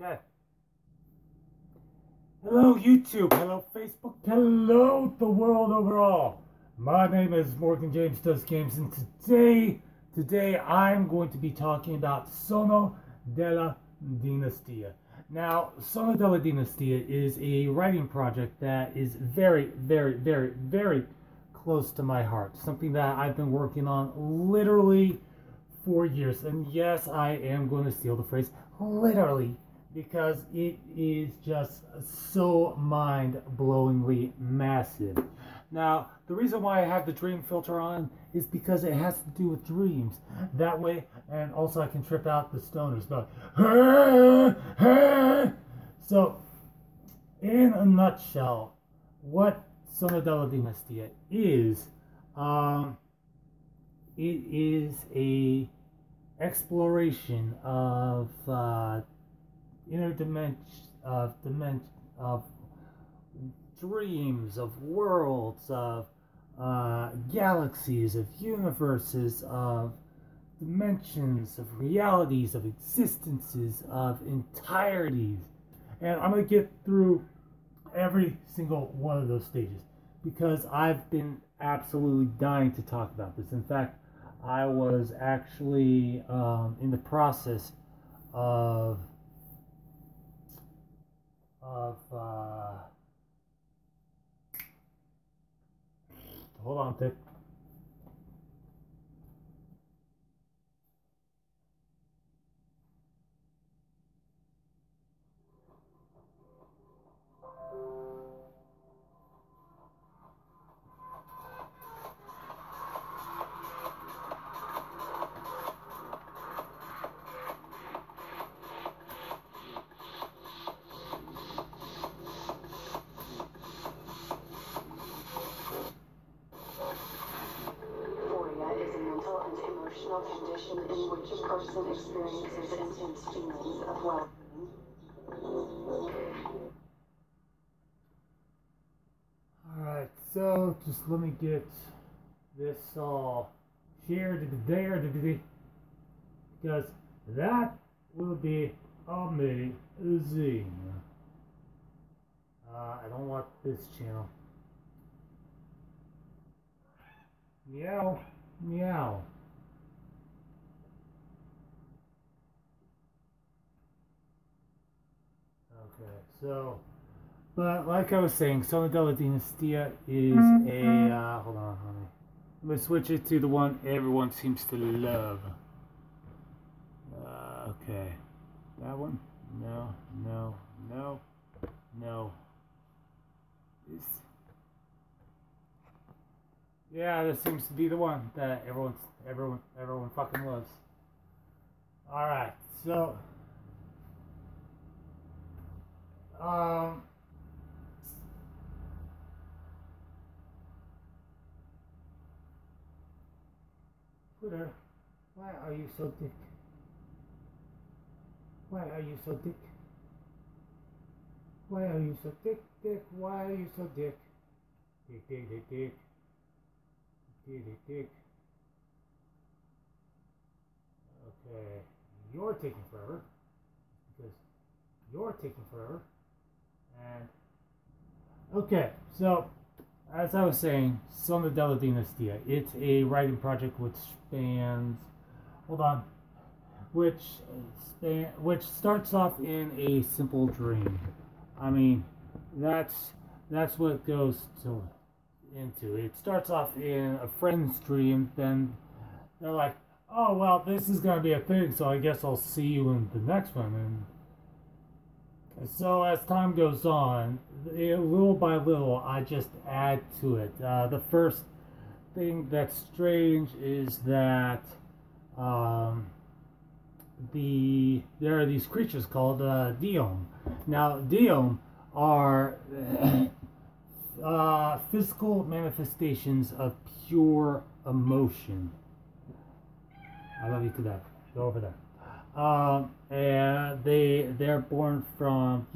Okay. Hello YouTube, hello Facebook, hello the world overall. My name is Morgan James Does Games, and today I'm going to be talking about Sono della Dinastia. Now, Sono della Dinastia is a writing project that is very close to my heart. Something that I've been working on literally for years. And yes, I am going to steal the phrase literally, because it is just so mind-blowingly massive. Now, the reason why I have the dream filter on is because it has to do with dreams. That way, and also I can trip out the stoners. But so, in a nutshell, what Sono della Dinastia is, it is a exploration of of dreams, of worlds, of galaxies, of universes, of dimensions, of realities, of existences, of entireties. And I'm going to get through every single one of those stages because I've been absolutely dying to talk about this. In fact, I was actually in the process of hold on, Tick. Condition in which a person experiences intense feelings of well-being. Alright, so just let me get this all shared there, because that will be amazing. I don't want this channel. Meow, meow. Okay, so, but like I was saying, Sono della Dinastia is a, hold on, honey. I'm going to switch it to the one everyone seems to love. Okay, that one? No. This. Yeah, this seems to be the one that everyone fucking loves. Alright, so Twitter, why are you so dick? Why are you so dick? Why are you so dick? Why are you so dick? Dick. Okay, you're taking forever. Because you're taking forever. And okay, so as I was saying, Sono della Dinastia, it's a writing project which spans, which starts off in a simple dream. I mean, that's what it goes into. It starts off in a friend's dream, then they're like, oh well, this is gonna be a thing, so I guess I'll see you in the next one. And so as time goes on, little by little, I just add to it. The first thing that's strange is that there are these creatures called Diom. Now, Diom are physical manifestations of pure emotion. I love you to death. Go over there. And they're born from,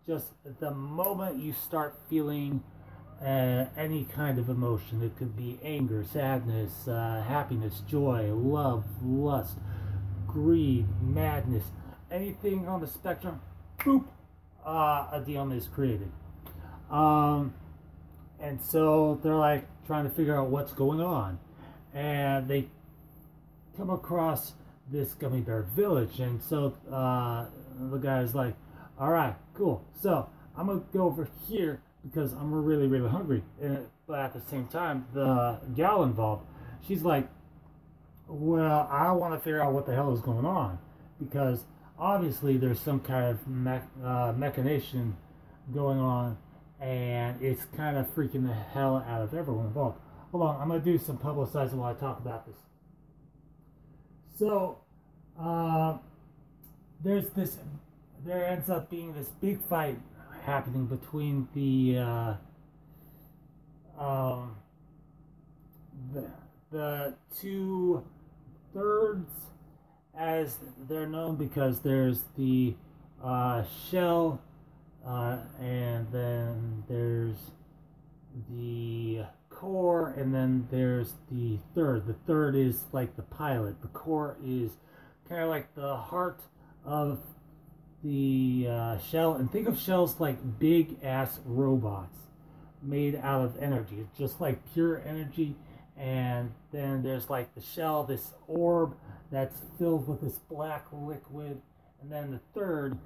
just the moment you start feeling any kind of emotion. It could be anger, sadness, happiness, joy, love, lust, greed, madness, anything on the spectrum, boop, a DM is created. And so they're like trying to figure out what's going on, and they come across this gummy bear village. And so the guy's like, all right, cool, so I'm gonna go over here because I'm really, really hungry. But at the same time, the gal involved, she's like, well, I want to figure out what the hell is going on, because obviously there's some kind of machination going on, and it's kind of freaking the hell out of everyone involved. Hold on, I'm going to do some publicizing while I talk about this. So, there ends up being this big fight happening between the two thirds, as they're known, because there's the shell, and then there's the core, and then there's the third. The third is like the pilot. The core is kind of like the heart of the shell. And think of shells like big ass robots made out of energy, just like pure energy. And then there's like the shell, this orb that's filled with this black liquid. And then the third,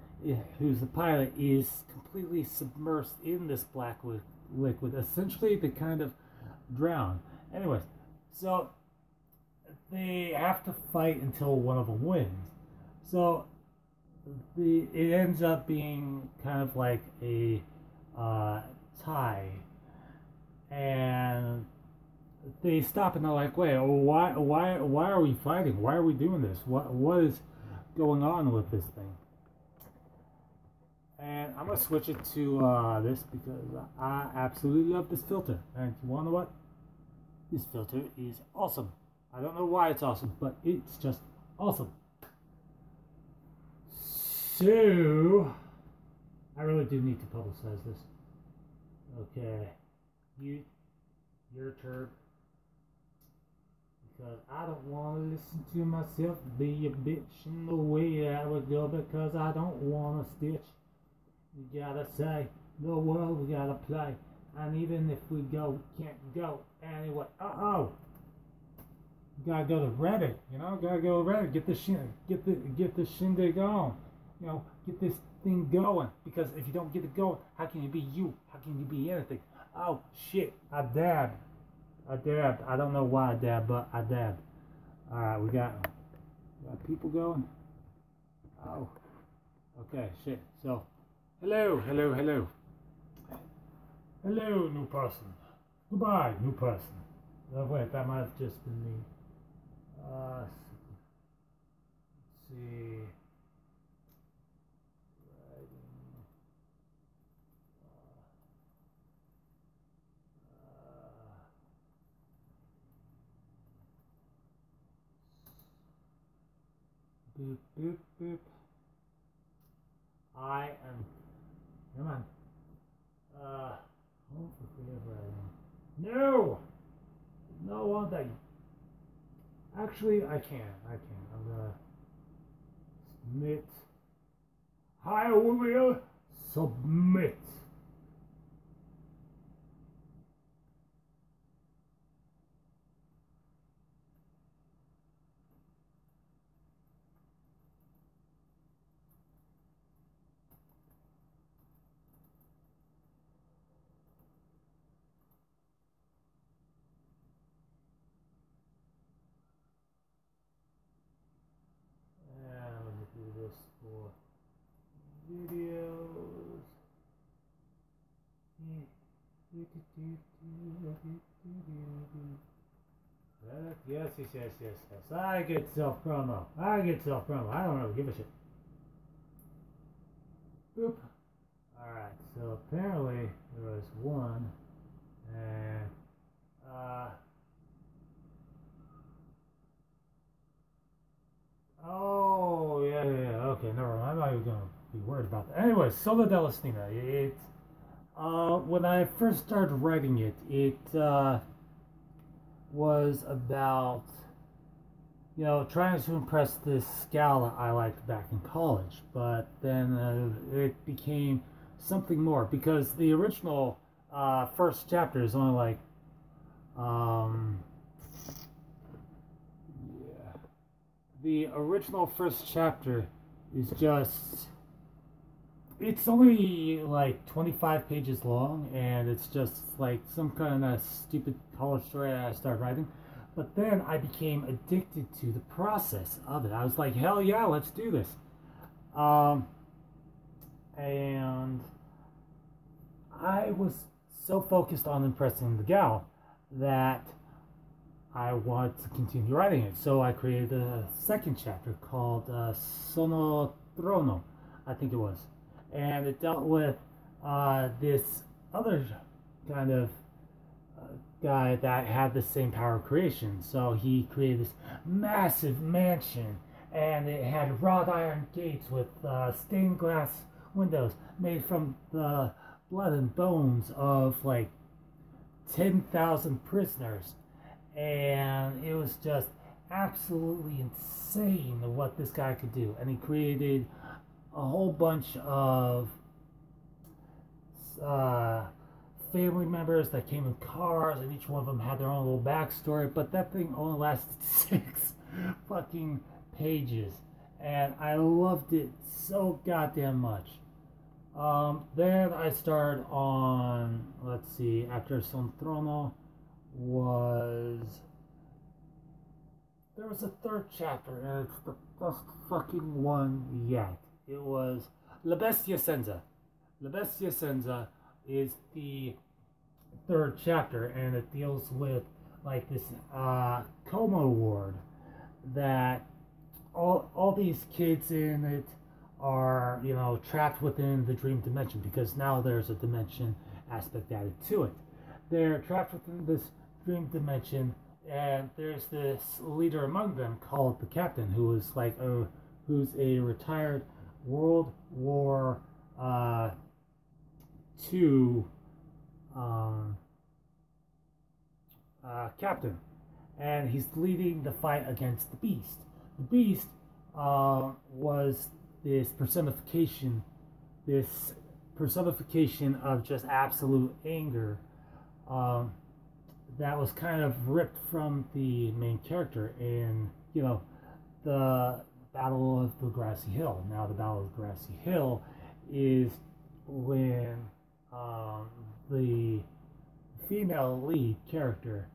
who's the pilot, is completely submersed in this black liquid. Essentially, they kind of drown. Anyways, so they have to fight until one of them wins. So it ends up being kind of like a tie. And they stop and they're like, wait, why are we fighting? Why are we doing this? What is going on with this thing? And I'm gonna switch it to this because I absolutely love this filter. And you wanna know what? This filter is awesome. I don't know why it's awesome, but it's just awesome. So I really do need to publicize this. Okay, your turn. Because I don't want to listen to myself be a bitch in the way that would go, because I don't want to stitch. We gotta say the world, we gotta play, and even if we go, we can't go anyway. You gotta go to Reddit, you know, gotta go to Reddit, get the shindig on, you know, get this thing going, because if you don't get it going, how can you be you? How can you be anything? Oh shit, I dabbed. I don't know why I dabbed, but I dabbed. Alright, we got people going. Oh. Okay, shit. So, hello. Hello, new person. Goodbye, new person. Oh, wait, that might have just been me. Let's see. Boop, boop, boop. I am. Come on. Home for forever. No! No one thing. Actually, I can. I'm gonna submit. I will submit. Do this for videos. Yes. I get self promo. I don't really give a shit. Boop. Alright, so apparently there was one, and oh, yeah, okay, never mind. I'm not even gonna be worried about that. Anyway, Sola Delestina. It's when I first started writing it, it was about, trying to impress this gal that I liked back in college. But then it became something more because the original first chapter is only like, yeah, the original first chapter is just, it's only like 25 pages long, and it's just like some kind of stupid college story I started writing. But then I became addicted to the process of it. I was like, hell yeah, let's do this. And I was so focused on impressing the gal that I wanted to continue writing it. So I created a second chapter called Sono Trono, I think it was. And it dealt with this other kind of guy that had the same power of creation. So he created this massive mansion, and it had wrought iron gates with stained glass windows made from the blood and bones of like 10,000 prisoners. And it was just absolutely insane what this guy could do. And he created a whole bunch of family members that came in cars, and each one of them had their own little backstory. But that thing only lasted 6 fucking pages, and I loved it so goddamn much. Then I started on, let's see, after Son Trono there was a third chapter, and it's the best fucking one yet. It was La Bestia Senza. La Bestia Senza is the third chapter, and it deals with like this coma ward that all these kids in it are, trapped within the dream dimension, because now there's a dimension aspect added to it. They're trapped within this dream dimension, and there's this leader among them called the Captain, who is like who's a retired World War II captain, and he's leading the fight against the Beast. The Beast was this personification of just absolute anger that was kind of ripped from the main character in, the Battle of the Grassy Hill. Now, the Battle of the Grassy Hill is when the female lead character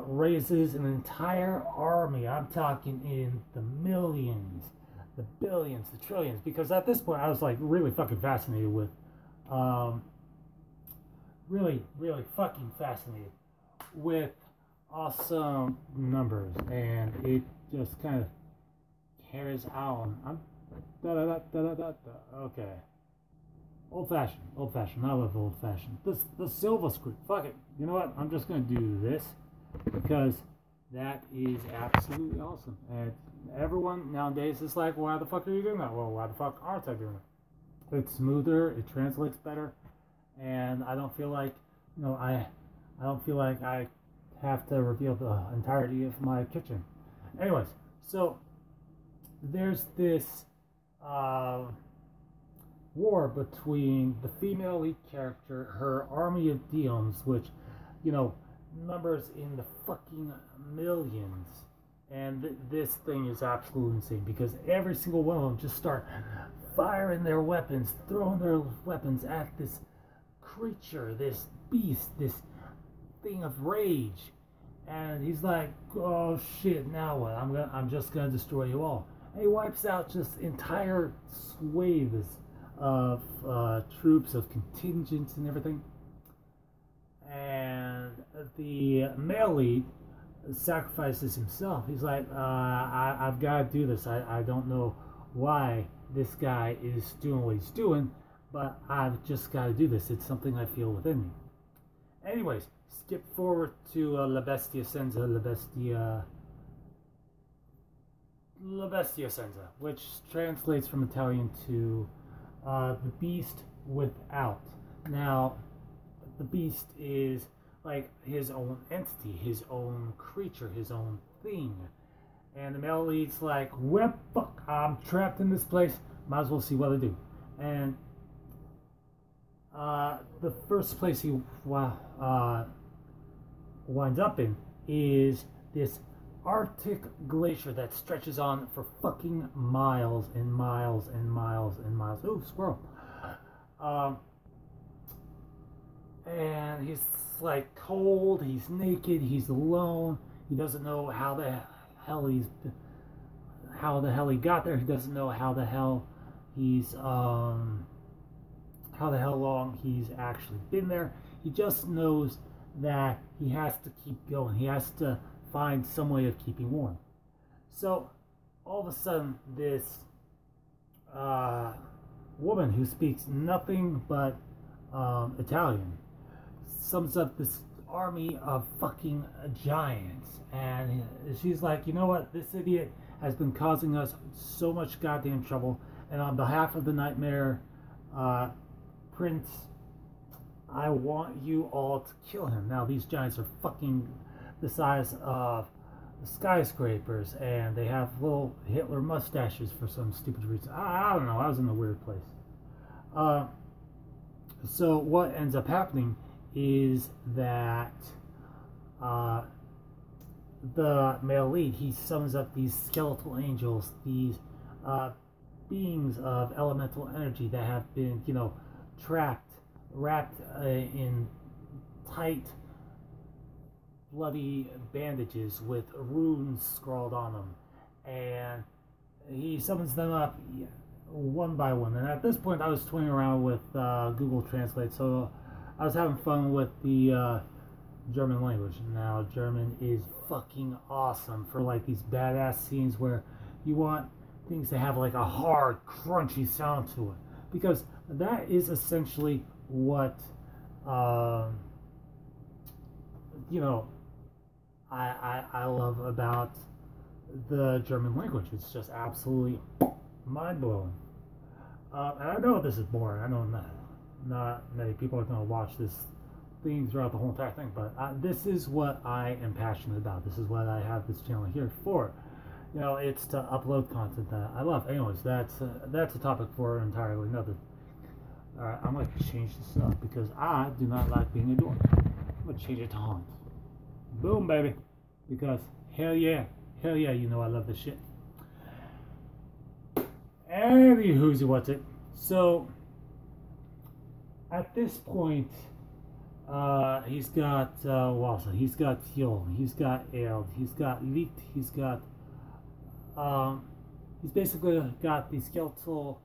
raises an entire army. I'm talking in the millions, the billions, the trillions, because at this point I was like really fucking fascinated with, really fucking fascinated with awesome numbers, and it just kind of carries on. Okay. Old fashioned. I love old fashioned. The silver screen. Fuck it. You know what? I'm just gonna do this because that is absolutely awesome. And everyone nowadays is like, why the fuck are you doing that? Well, why the fuck aren't I doing it? It's smoother. It translates better, and I don't feel like, I don't feel like I have to reveal the entirety of my kitchen. Anyways, so there's this war between the female lead character, her army of demons, which, numbers in the fucking millions. And this thing is absolutely insane, because every single one of them just start firing their weapons, throwing their weapons at this creature, this beast, this thing of rage. And he's like, oh shit, now what? I'm just gonna destroy you all. And he wipes out just entire swathes of troops, of contingents and everything. And the male lead sacrifices himself. He's like, I've got to do this. I don't know why this guy is doing what he's doing, but I've just got to do this. It's something I feel within me. Anyways, skip forward to La Bestia Senza, La Bestia Senza, which translates from Italian to the beast without. Now, the beast is like his own entity, his own creature, his own thing. And the male lead's like, well, fuck, I'm trapped in this place. Might as well see what I do. And the first place he winds up in is this Arctic glacier that stretches on for fucking miles and miles and miles and miles. Ooh, squirrel. And he's like cold, he's naked, he's alone. He doesn't know how the hell he got there. He doesn't know how the hell long he's actually been there. He just knows that he has to keep going. He has to find some way of keeping warm. So all of a sudden, this woman who speaks nothing but Italian sums up this army of fucking giants, and she's like, you know what, this idiot has been causing us so much goddamn trouble, and on behalf of the Nightmare Prince, I want you all to kill him. Now these giants are fucking the size of skyscrapers, and they have little Hitler mustaches for some stupid reason. I don't know, I was in a weird place. So what ends up happening is that the male lead, he summons up these skeletal angels, these beings of elemental energy that have been, you know, wrapped in tight, bloody bandages with runes scrawled on them, and he summons them up one by one. And at this point, I was toying around with Google Translate, so I was having fun with the German language. Now, German is fucking awesome for like these badass scenes where you want things to have like a hard, crunchy sound to it, because that is essentially what you know, I love about the German language. It's just absolutely mind-blowing. And I know this is boring. I know not many people are going to watch this theme throughout the whole entire thing, but this is what I am passionate about. This is what I have this channel here for. You know, it's to upload content that I love. Anyways, that's a topic for entirely another. Alright, I'm going to change this up because I do not like being a dork. I'm going to change it to Hans. Boom, baby. Because hell yeah, you know I love this shit. Anywho's what's it. So at this point, he's got Wasa, he's got Fjol, he's got Eld, he's got Lit, he's basically got the skeletal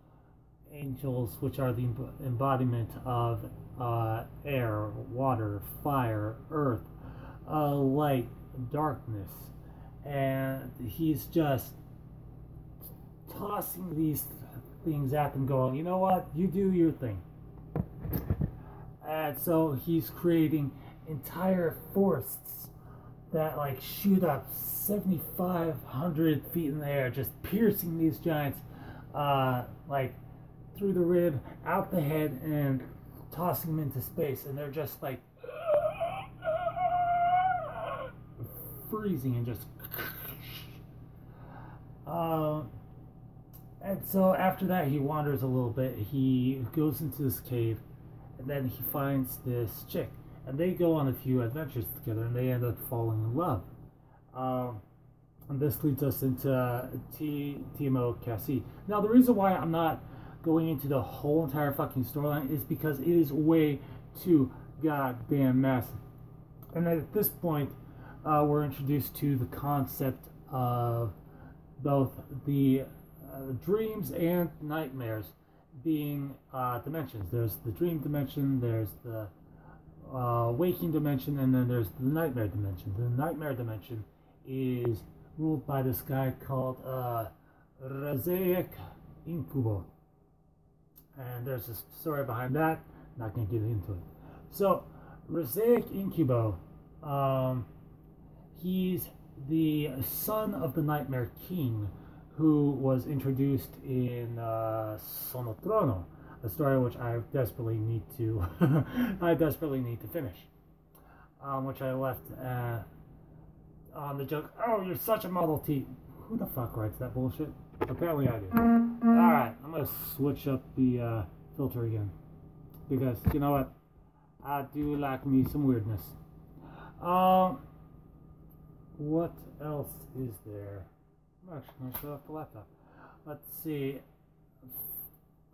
angels, which are the embodiment of air, water, fire, earth, light, darkness, and he's just tossing these things at them, going, you know what, you do your thing. And so he's creating entire forests that like shoot up 7,500 feet in the air, just piercing these giants like through the rib, out the head, and tossing them into space. And they're just like freezing and just and so after that he wanders a little bit. He goes into this cave, and then he finds this chick, and they go on a few adventures together, and they end up falling in love. And this leads us into Timo Cassie. Now, the reason why I'm not going into the whole entire fucking storyline is because it is way too goddamn massive. And at this point, we're introduced to the concept of both the dreams and nightmares being dimensions. There's the dream dimension, there's the waking dimension, and then there's the nightmare dimension. The nightmare dimension is ruled by this guy called Razek Incubo, and there's a story behind that. Not gonna get into it. So Razek Incubo, he's the son of the Nightmare King, who was introduced in Sono Trono, a story which I desperately need to finish, which I left on the joke, oh, you're such a Model T. Who the fuck writes that bullshit? Apparently I do. Alright, I'm gonna switch up the filter again. Because, you know what? I do like me some weirdness. What else is there? I'm actually gonna show off the laptop. Let's see.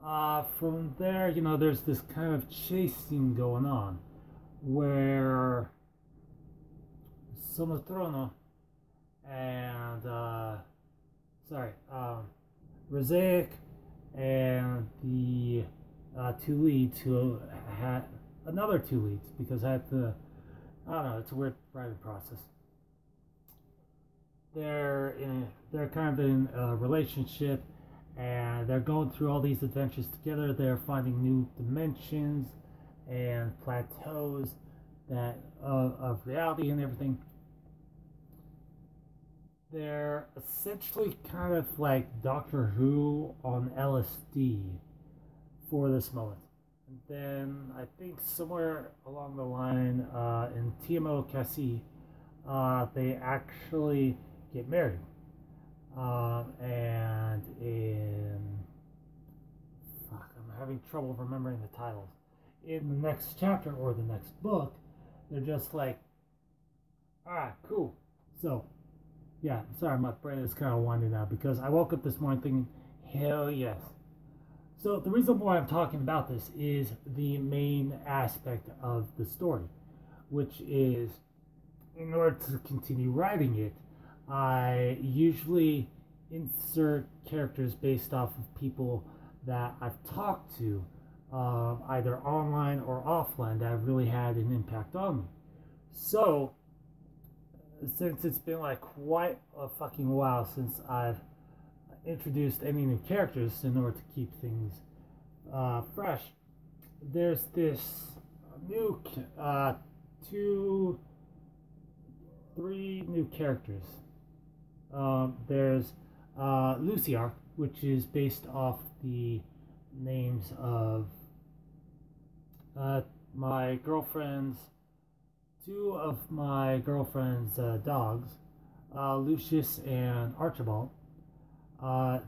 From there, you know, there's this kind of chase scene going on where Sonotrono and Rosaic and the two leads who had another two leads because I had to, I don't know, it's a weird writing process. They're kind of in a relationship and they're going through all these adventures together. They're finding new dimensions and plateaus that of reality and everything. They're essentially kind of like Doctor Who on LSD for this moment. And then I think somewhere along the line in TMO Cassie, they actually get married. And in... Fuck, I'm having trouble remembering the titles. In the next chapter or the next book, they're just like, alright, cool. So, yeah, sorry, my brain is kind of winding now because I woke up this morning thinking, hell yes. So the reason why I'm talking about this is the main aspect of the story, which is, in order to continue writing it, I usually insert characters based off of people that I've talked to, either online or offline, that have really had an impact on me. So, since it's been like quite a fucking while since I've introduced any new characters in order to keep things fresh, there's this new three new characters. There's Luciar, which is based off the names of my girlfriend's two of my girlfriend's dogs, Lucius and Archibald.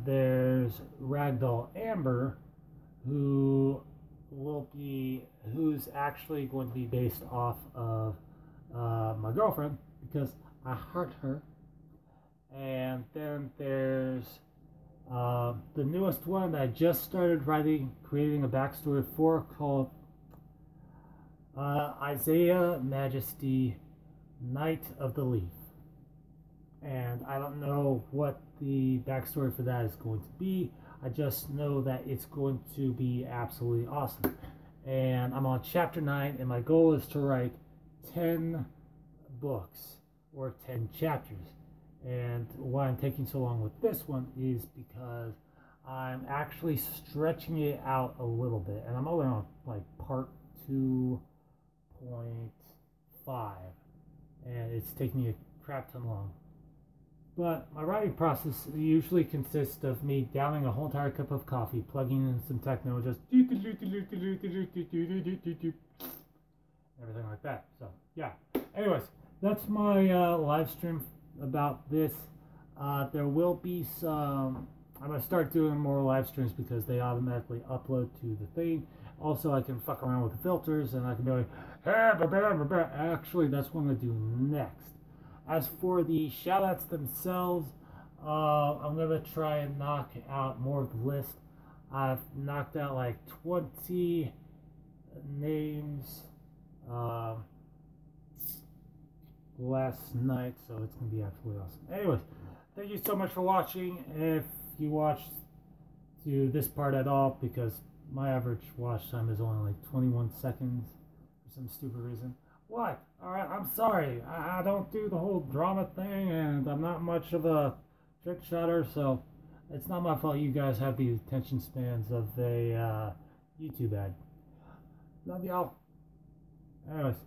There's Ragdoll Amber, who's actually going to be based off of my girlfriend because I heart her. And then there's the newest one that I just started creating a backstory for, called Isaiah Majesty, Knight of the Leaf. And I don't know what the backstory for that is going to be. I just know that it's going to be absolutely awesome. And I'm on chapter 9, and my goal is to write 10 books or 10 chapters. And why I'm taking so long with this one is because I'm actually stretching it out a little bit, and I'm only on like part 2.5, and it's taking me a crap ton long. But my writing process usually consists of me downing a whole entire cup of coffee, plugging in some techno, just everything like that. So yeah. Anyways, that's my live stream about this. There will be some. I'm gonna start doing more live streams because they automatically upload to the thing. Also, I can fuck around with the filters, and I can be like, hey, actually, that's what I'm gonna do next. As for the shoutouts themselves, I'm gonna try and knock out more of the list. I've knocked out like 20 names last night, so it's gonna be absolutely awesome. Anyways, thank you so much for watching. If you watched to this part at all, because my average watch time is only like 21 seconds for some stupid reason. What? Alright, I'm sorry. I don't do the whole drama thing, and I'm not much of a trick shotter, so it's not my fault you guys have the attention spans of a YouTube ad. Love y'all. Anyways,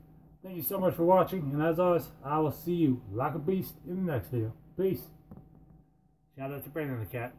thank you so much for watching, and as always, I will see you like a beast in the next video. Peace. Shout out to Brandon the cat.